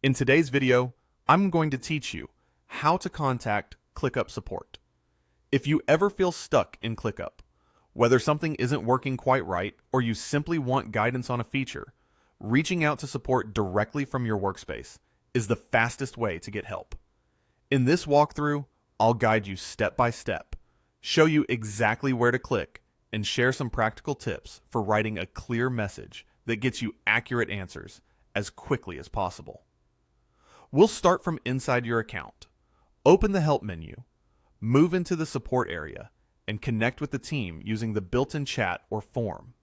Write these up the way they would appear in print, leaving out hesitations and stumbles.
In today's video, I'm going to teach you how to contact ClickUp support. If you ever feel stuck in ClickUp, whether something isn't working quite right or you simply want guidance on a feature, reaching out to support directly from your workspace is the fastest way to get help. In this walkthrough, I'll guide you step by step, show you exactly where to click, and share some practical tips for writing a clear message that gets you accurate answers as quickly as possible. We'll start from inside your account. Open the Help menu, move into the Support area, and connect with the team using the built-in chat or form.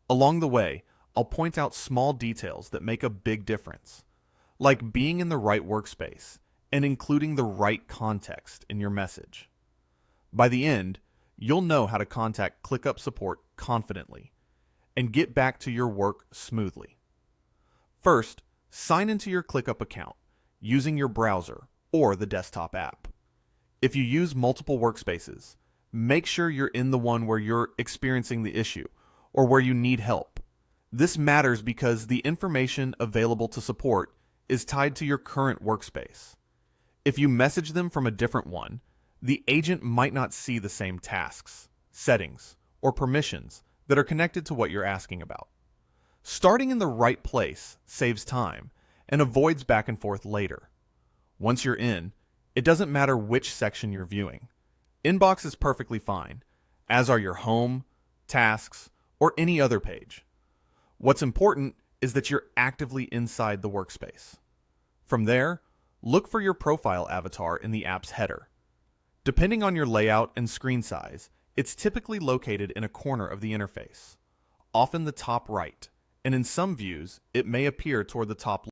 Along the way, I'll point out small details that make a big difference, like being in the right workspace and including the right context in your message. By the end, you'll know how to contact ClickUp support confidently and get back to your work smoothly. First, sign into your ClickUp account using your browser or the desktop app. If you use multiple workspaces, make sure you're in the one where you're experiencing the issue or where you need help. This matters because the information available to support is tied to your current workspace. If you message them from a different one, the agent might not see the same tasks, settings, or permissions that are connected to what you're asking about. Starting in the right place saves time and avoids back and forth later. Once you're in, it doesn't matter which section you're viewing. Inbox is perfectly fine, as are your home, tasks, or any other page. What's important is that you're actively inside the workspace. From there, look for your profile avatar in the app's header. Depending on your layout and screen size, it's typically located in a corner of the interface, often the top right, and in some views, it may appear toward the top